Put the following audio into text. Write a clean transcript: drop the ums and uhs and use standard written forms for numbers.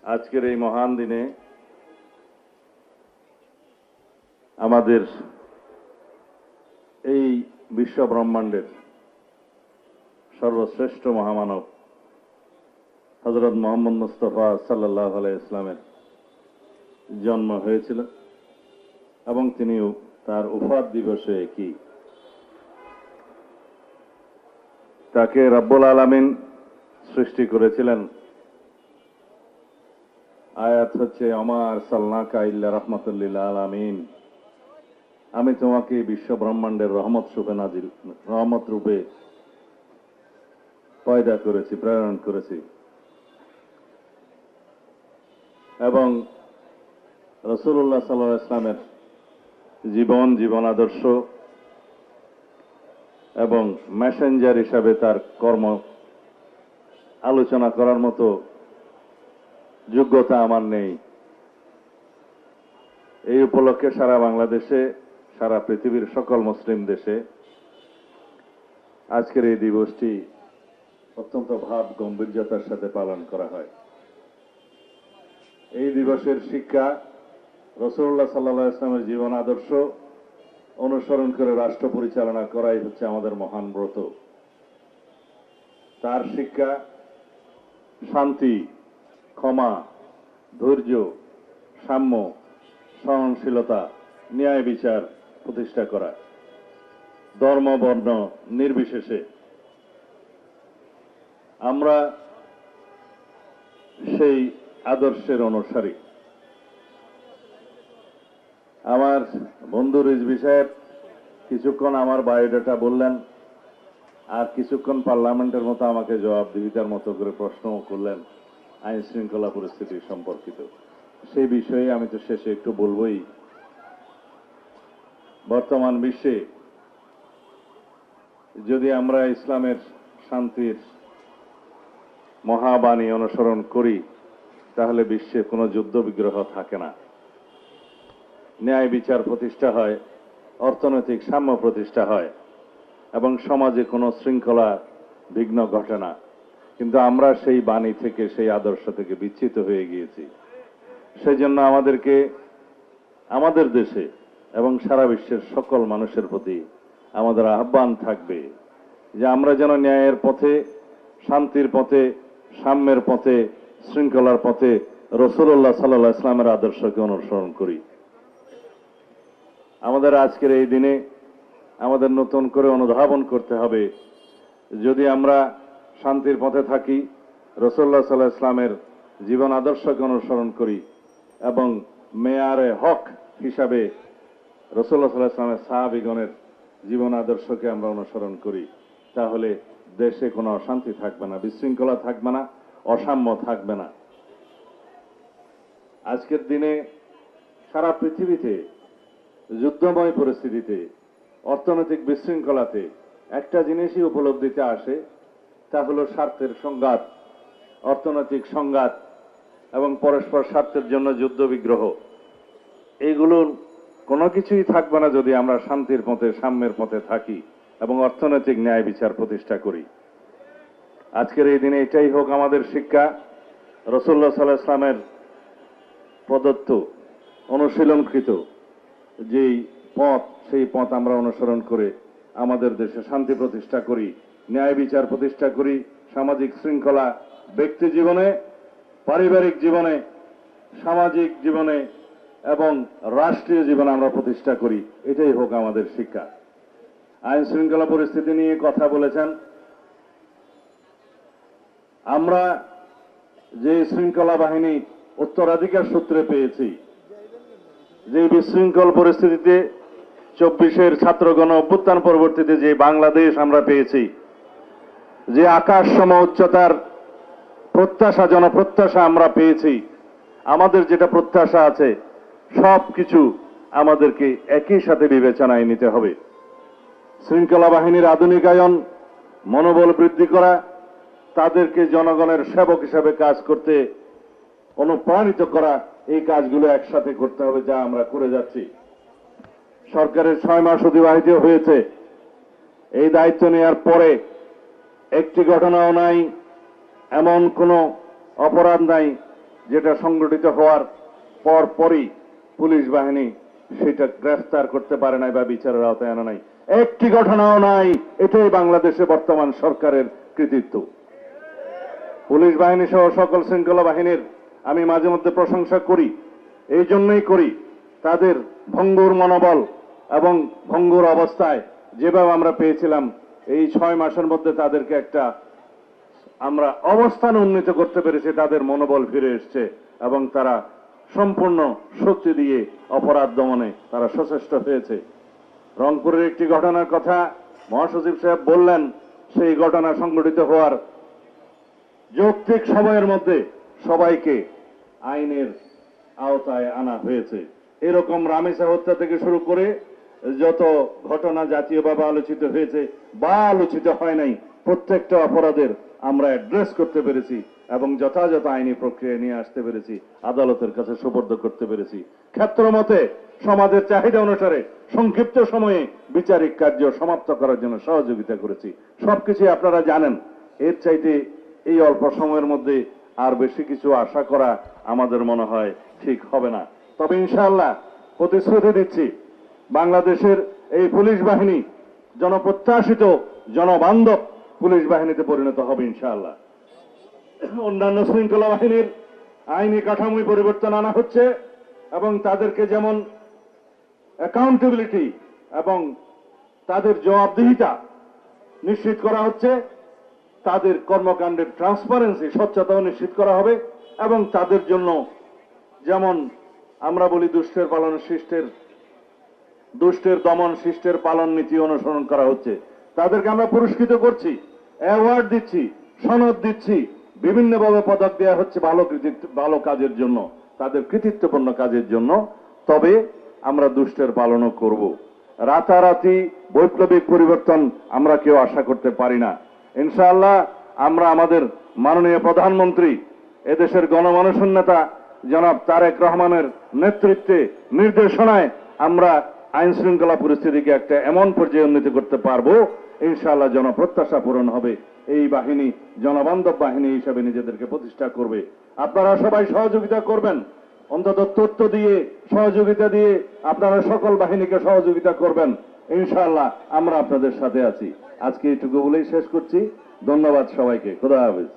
আজকের এই মহান দিনে আমাদের এই বিশ্ব ব্রহ্মাণ্ডের সর্বশ্রেষ্ঠ মহামানব হযরত মুহাম্মদ মুস্তাফা সাল্লাল্লাহু আলাইহি ইসলামের জন্ম হয়েছিল এবং তিনিও তার ওফাত দিবসে কি তাকে রব্বুল আলামিন সৃষ্টি করেছিলেন। আয়াত হচ্ছে ওমা আরসালনাকা ইল্লা রাহমাতাল লিল আলামিন, আমি তোমাকে বিশ্ব ব্রহ্মাণ্ডের রহমত রূপে পয়দা করেছি, প্রেরণ করেছি। এবং রাসূলুল্লাহ সাল্লাল্লাহু আলাইহি ওয়াসাল্লামের জীবন আদর্শ এবং মেসেঞ্জার হিসাবে তার কর্ম আলোচনা করার মতো যোগ্যতা আমার নেই। এই উপলক্ষে সারা বাংলাদেশে, সারা পৃথিবীর সকল মুসলিম দেশে আজকের এই দিবসটি অত্যন্ত ভাব গম্ভীর্যতার সাথে পালন করা হয়। এই দিবসের শিক্ষা রাসূলুল্লাহ সাল্লাল্লাহু আলাইহি ওয়াসাল্লামের জীবন আদর্শ অনুসরণ করে রাষ্ট্র পরিচালনা করাই হচ্ছে আমাদের মহান ব্রত। তার শিক্ষা শান্তি, ক্ষমা, ধৈর্য, সাম্য, সহনশীলতা, ন্যায় বিচার প্রতিষ্ঠা করা, ধর্ম বর্ণ নির্বিশেষে। আমরা সেই আদর্শের অনুসারী। আমার বন্ধু রিজভী সাহেব কিছুক্ষণ আমার বায়োডাটা বললেন, আর কিছুক্ষণ পার্লামেন্টের মতো আমাকে জবাবদিহিতার মতো করে প্রশ্ন করলেন আইন শৃঙ্খলা পরিস্থিতি সম্পর্কিত। সেই বিষয়ে আমি তো শেষে একটু বলবই। বর্তমান বিশ্বে যদি আমরা ইসলামের শান্তির মহাবাণী অনুসরণ করি তাহলে বিশ্বে কোনো যুদ্ধ বিগ্রহ থাকে না, ন্যায় বিচার প্রতিষ্ঠা হয়, অর্থনৈতিক সাম্য প্রতিষ্ঠা হয় এবং সমাজে কোনো শৃঙ্খলা বিঘ্ন ঘটে না। কিন্তু আমরা সেই বাণী থেকে, সেই আদর্শ থেকে বিচ্যুত হয়ে গিয়েছি। সেই জন্য আমাদেরকে আমাদের দেশে এবং সারা বিশ্বের সকল মানুষের প্রতি আমাদের আহ্বান থাকবে যে আমরা যেন ন্যায়ের পথে, শান্তির পথে, সাম্যের পথে, শৃঙ্খলার পথে রাসূলুল্লাহ সাল্লাল্লাহু আলাইহি ওয়াসাল্লামের আদর্শকে অনুসরণ করি। আমাদের আজকের এই দিনে আমাদের নতুন করে অনুধাবন করতে হবে, যদি আমরা শান্তির পথে থাকি, রাসূলুল্লাহ সাল্লাল্লাহু আলাইহি ওয়াসাল্লামের জীবন আদর্শকে অনুসরণ করি এবং মেয়ারে হক হিসাবে রাসূলুল্লাহ সাল্লাল্লাহু আলাইহি ওয়াসাল্লামের সাহাবীগণের জীবন আদর্শকে আমরা অনুসরণ করি, তাহলে দেশে কোনো অশান্তি থাকবে না, বিশৃঙ্খলা থাকবে না, অসাম্য থাকবে না। আজকের দিনে সারা পৃথিবীতে যুদ্ধময় পরিস্থিতিতে, অর্থনৈতিক বিশৃঙ্খলাতে একটা জিনিসই উপলব্ধিতে আসে, তা হলো স্বার্থের সংঘাত, অর্থনৈতিক সংঘাত এবং পরস্পর স্বার্থের জন্য যুদ্ধ বিগ্রহ। এইগুলোর কোনো কিছুই থাকবে না যদি আমরা শান্তির পথে, সাম্যের পথে থাকি এবং অর্থনৈতিক ন্যায় বিচার প্রতিষ্ঠা করি। আজকের এই দিনে এটাই হোক আমাদের শিক্ষা। রাসূলুল্লাহ সাল্লাল্লাহু আলাইহি ওয়াসাল্লামের প্রদত্ত, অনুশীলনকৃত যেই পথ, সেই পথ আমরা অনুসরণ করে আমাদের দেশে শান্তি প্রতিষ্ঠা করি, ন্যায় বিচার প্রতিষ্ঠা করি, সামাজিক শৃঙ্খলা ব্যক্তি জীবনে, পারিবারিক জীবনে, সামাজিক জীবনে এবং রাষ্ট্রীয় জীবনে আমরা প্রতিষ্ঠা করি। এটাই হোক আমাদের শিক্ষা। আইন শৃঙ্খলা পরিস্থিতি নিয়ে কথা বলেছেন। আমরা যে শৃঙ্খলা বাহিনী উত্তরাধিকার সূত্রে পেয়েছি, যে বিশৃঙ্খল পরিস্থিতিতে 24-এর ছাত্রগণ অভ্যুত্থান পরবর্তীতে যে বাংলাদেশ আমরা পেয়েছি, যে আকাশ সম উচ্চতার প্রত্যাশা, জনপ্রত্যাশা আমরা পেয়েছি, আমাদের যেটা প্রত্যাশা আছে সবকিছু আমাদেরকে একই সাথে বিবেচনায় নিতে হবে। শৃঙ্খলা বাহিনীর আধুনিকায়ন, মনোবল বৃদ্ধি করা, তাদেরকে জনগণের সেবক হিসাবে কাজ করতে অনুপ্রাণিত করা, এই কাজগুলো একসাথে করতে হবে, যা আমরা করে যাচ্ছি। সরকারের 6 মাস অতিবাহিত হয়েছে। এই দায়িত্ব নেওয়ার পরে একটি ঘটনাও নাই, এমন কোনো অপরাধ নাই যেটা সংগঠিত হওয়ার পরই পুলিশ বাহিনী সেটা গ্রেফতার করতে পারে নাই বা বিচারের আওতায় আনা নাই। একটি ঘটনাও নাই। এটাই বাংলাদেশে বর্তমান সরকারের কৃতিত্ব। পুলিশ বাহিনী সহ সকল শৃঙ্খলা বাহিনীর আমি মাঝে মধ্যে প্রশংসা করি, এই জন্যই করি তাদের ভঙ্গুর মনোবল এবং ভঙ্গুর অবস্থায় যেভাবে আমরা পেয়েছিলাম এই 6 মাসের মধ্যে তাদেরকে একটা আমরা অবস্থান উন্নীত করতে পেরেছি, তাদের মনোবল ফিরে এসছে এবং তারা সম্পূর্ণ শক্তি দিয়ে অপরাধ দমনে তারা সচেষ্ট হয়েছে। রংপুরের একটি ঘটনার কথা মহাসচিব সাহেব বললেন, সেই ঘটনা সংঘটিত হওয়ার যৌক্তিক সময়ের মধ্যে সবাইকে আইনের আওতায় আনা হয়েছে। এরকম রামেসা হত্যা থেকে শুরু করে যত ঘটনা জাতীয়ভাবে আলোচিত হয়েছে বা আলোচিত হয় নাই, প্রত্যেকটা অপরাধের আমরা অ্যাড্রেস করতে পেরেছি এবং যথাযথ আইনি প্রক্রিয়া নিয়ে আসতে পেরেছি, আদালতের কাছে সুপর্দ করতে পেরেছি। ক্ষেত্রমতে সমাজের চাহিদা অনুসারে সংক্ষিপ্ত সময়ে বিচারিক কার্য সমাপ্ত করার জন্য সহযোগিতা করেছি। সবকিছু আপনারা জানেন। এর চাইতে এই অল্প সময়ের মধ্যে আর বেশি কিছু আশা করা আমাদের মনে হয় ঠিক হবে না। তবে ইনশাআল্লাহ প্রতিশ্রুতি দিচ্ছি, বাংলাদেশের এই পুলিশ বাহিনী জনপ্রত্যাশিত জনবান্ধব পুলিশ বাহিনীতে পরিণত হবে ইনশাআল্লাহ। অন্যান্য শৃঙ্খলা বাহিনীর আইনি কাঠামোয় পরিবর্তন আনা হচ্ছে এবং তাদেরকে যেমন অ্যাকাউন্টেবিলিটি এবং তাদের জবাবদিহিতা নিশ্চিত করা হচ্ছে, তাদের কর্মকাণ্ডের ট্রান্সপারেন্সি স্বচ্ছতাও নিশ্চিত করা হবে এবং তাদের জন্য যেমন আমরা বলি দুষ্টের দমন শিষ্টের পালন নীতি অনুসরণ করা হচ্ছে, তাদেরকে আমরা পুরস্কৃত করছি, অ্যাওয়ার্ড দিচ্ছি, সনদ দিচ্ছি, বিভিন্নভাবে পদক দেওয়া হচ্ছে ভালো কাজের জন্য, তাদের কৃতিত্বপূর্ণ কাজের জন্য। তবে আমরা দুষ্টের পালনও করব। রাতারাতি বৈপ্লবিক পরিবর্তন আমরা কেউ আশা করতে পারি না। ইনশাআল্লাহ আমরা আমাদের মাননীয় প্রধানমন্ত্রী, এদেশের গণমানুষের নেতা জনাব তারেক রহমানের নেতৃত্বে নির্দেশনায় আমরা আইন শৃঙ্খলা পরিস্থিতিকে একটা এমন পর্যায়ে উন্নীত করতে পারবো, ইনশাআল্লাহ জনপ্রত্যাশা পূরণ হবে। এই বাহিনী জনবান্ধব বাহিনী হিসেবে নিজেদেরকে প্রতিষ্ঠা করবে। আপনারা সবাই সহযোগিতা করবেন, অন্তত তথ্য দিয়ে সহযোগিতা দিয়ে আপনারা সকল বাহিনীকে সহযোগিতা করবেন। ইনশাআল্লাহ আমরা আপনাদের সাথে আছি। আজকে এটুকু বলেই শেষ করছি। ধন্যবাদ সবাইকে। খোদা হাফেজ।